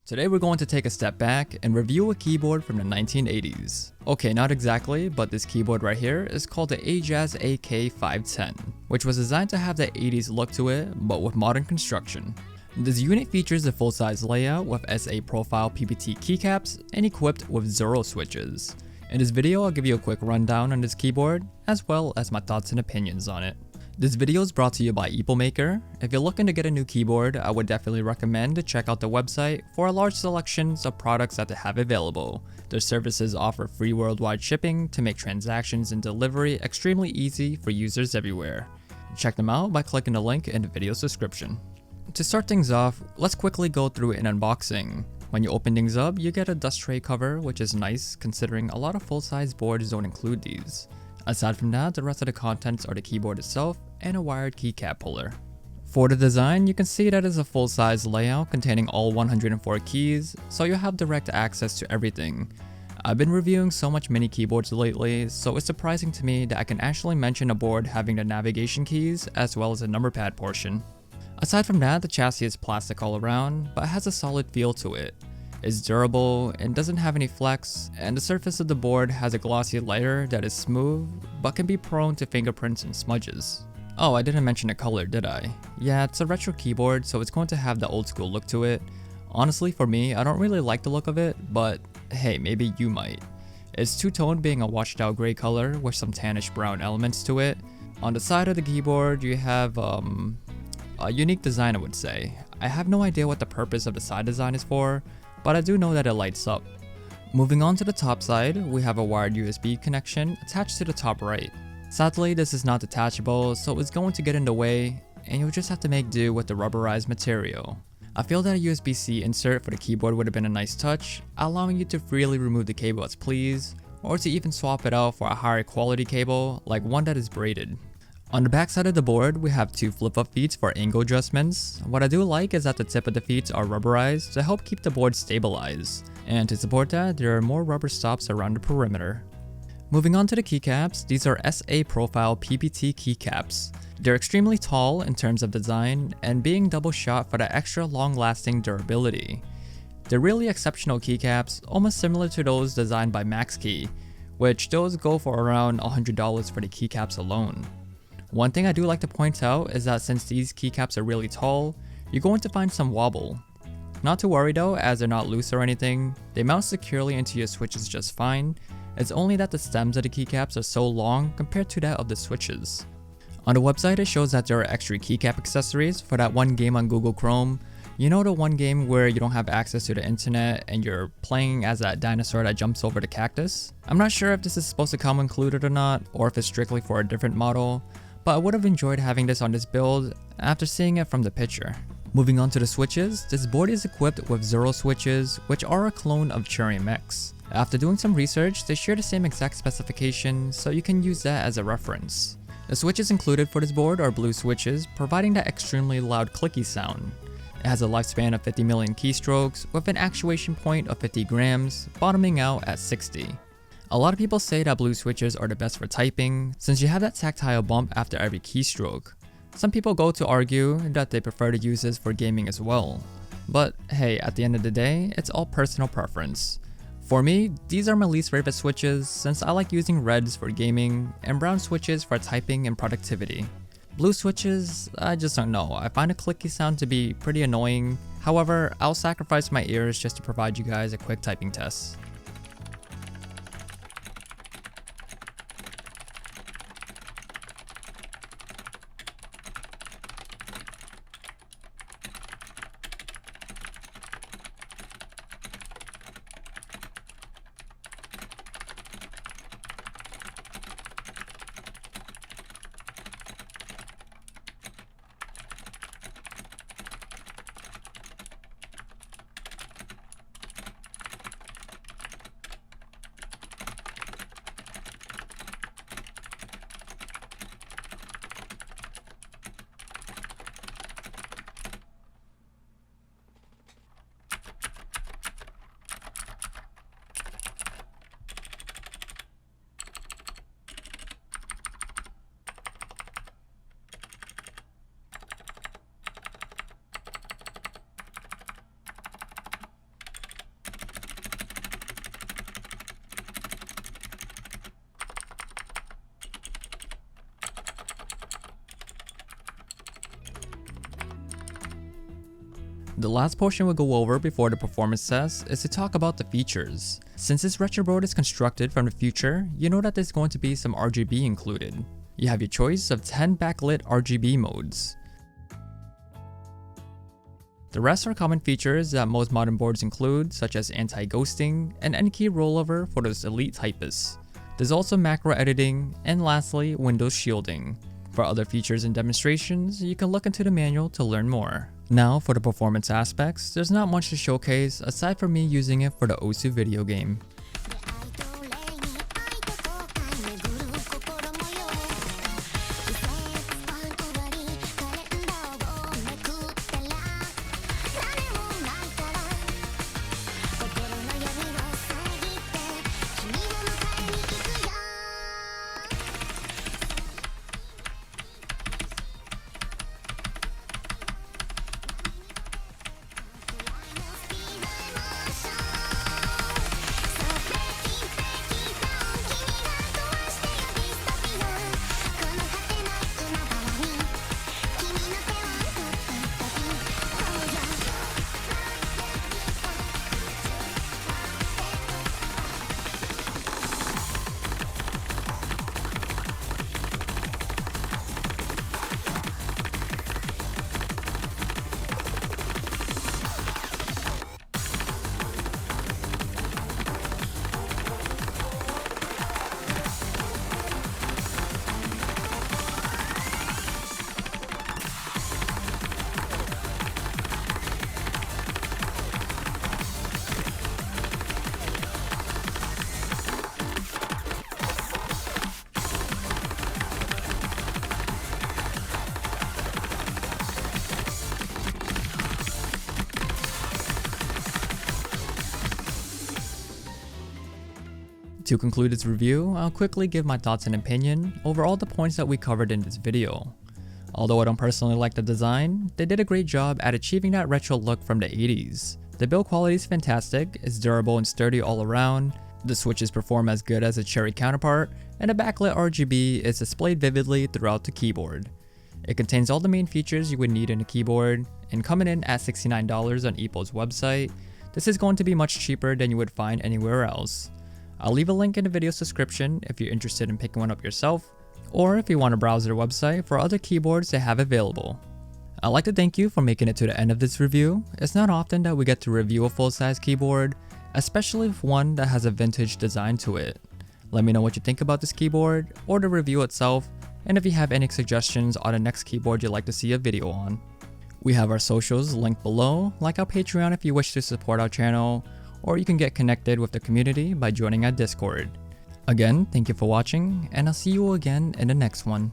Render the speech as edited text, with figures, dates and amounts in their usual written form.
Today we're going to take a step back and review a keyboard from the 1980s. Okay, not exactly, but this keyboard right here is called the Ajazz AK510, which was designed to have the 80s look to it, but with modern construction. This unit features a full-size layout with SA profile PPT keycaps and equipped with 0 switches. In this video, I'll give you a quick rundown on this keyboard, as well as my thoughts and opinions on it. This video is brought to you by Maker. If you're looking to get a new keyboard, I would definitely recommend to check out the website for a large selection of products that they have available. Their services offer free worldwide shipping to make transactions and delivery extremely easy for users everywhere. Check them out by clicking the link in the video's description. To start things off, let's quickly go through an unboxing. When you open things up, you get a dust tray cover, which is nice considering a lot of full-size boards don't include these. Aside from that, the rest of the contents are the keyboard itself and a wired keycap puller. For the design, you can see that it's a full-size layout containing all 104 keys, so you'll have direct access to everything. I've been reviewing so much mini keyboards lately, so it's surprising to me that I can actually mention a board having the navigation keys as well as a number pad portion. Aside from that, the chassis is plastic all around, but has a solid feel to it. It's durable and doesn't have any flex, and the surface of the board has a glossy layer that is smooth, but can be prone to fingerprints and smudges. Oh, I didn't mention the color, did I? Yeah, it's a retro keyboard, so it's going to have the old school look to it. Honestly, for me, I don't really like the look of it, but hey, maybe you might. It's two-tone, being a washed out gray color with some tannish brown elements to it. On the side of the keyboard, you have a unique design, I would say. I have no idea what the purpose of the side design is for, but I do know that it lights up. Moving on to the top side, we have a wired USB connection attached to the top right. Sadly, this is not detachable, so it's going to get in the way, and you'll just have to make do with the rubberized material. I feel that a USB-C insert for the keyboard would have been a nice touch, allowing you to freely remove the cable as please, or to even swap it out for a higher quality cable, like one that is braided. On the back side of the board, we have 2 flip-up feet for angle adjustments. What I do like is that the tip of the feet are rubberized to help keep the board stabilized, and to support that, there are more rubber stops around the perimeter. Moving on to the keycaps, these are SA profile PPT keycaps. They're extremely tall in terms of design, and being double shot for the extra long-lasting durability. They're really exceptional keycaps, almost similar to those designed by MaxKey, which those go for around $100 for the keycaps alone. One thing I do like to point out is that since these keycaps are really tall, you're going to find some wobble. Not to worry though, as they're not loose or anything, they mount securely into your switches just fine. It's only that the stems of the keycaps are so long compared to that of the switches. On the website, it shows that there are extra keycap accessories for that one game on Google Chrome. You know, the one game where you don't have access to the internet and you're playing as that dinosaur that jumps over the cactus? I'm not sure if this is supposed to come included or not, or if it's strictly for a different model, but I would have enjoyed having this on this build after seeing it from the picture. Moving on to the switches, this board is equipped with 0 switches, which are a clone of Cherry MX. After doing some research, they share the same exact specification, so you can use that as a reference. The switches included for this board are blue switches, providing that extremely loud clicky sound. It has a lifespan of 50 million keystrokes, with an actuation point of 50 grams, bottoming out at 60. A lot of people say that blue switches are the best for typing, since you have that tactile bump after every keystroke. Some people go to argue that they prefer to use this for gaming as well. But hey, at the end of the day, it's all personal preference. For me, these are my least favorite switches since I like using reds for gaming and brown switches for typing and productivity. Blue switches, I just don't know, I find the clicky sound to be pretty annoying. However, I'll sacrifice my ears just to provide you guys a quick typing test. The last portion we'll go over before the performance test is to talk about the features. Since this retro board is constructed from the future, you know that there's going to be some RGB included. You have your choice of 10 backlit RGB modes. The rest are common features that most modern boards include, such as anti-ghosting and N-key rollover for those elite typists. There's also macro editing, and lastly, Windows shielding. For other features and demonstrations, you can look into the manual to learn more. Now for the performance aspects, there's not much to showcase aside from me using it for the Osu video game. To conclude this review, I'll quickly give my thoughts and opinion over all the points that we covered in this video. Although I don't personally like the design, they did a great job at achieving that retro look from the 80s. The build quality is fantastic, it's durable and sturdy all around, the switches perform as good as a Cherry counterpart, and the backlit RGB is displayed vividly throughout the keyboard. It contains all the main features you would need in a keyboard, and coming in at $69 on Epo's website, this is going to be much cheaper than you would find anywhere else. I'll leave a link in the video's description if you're interested in picking one up yourself, or if you want to browse their website for other keyboards they have available. I'd like to thank you for making it to the end of this review. It's not often that we get to review a full-size keyboard, especially if one that has a vintage design to it. Let me know what you think about this keyboard, or the review itself, and if you have any suggestions on the next keyboard you'd like to see a video on. We have our socials linked below, like our Patreon if you wish to support our channel, or you can get connected with the community by joining our Discord. Again, thank you for watching, and I'll see you again in the next one.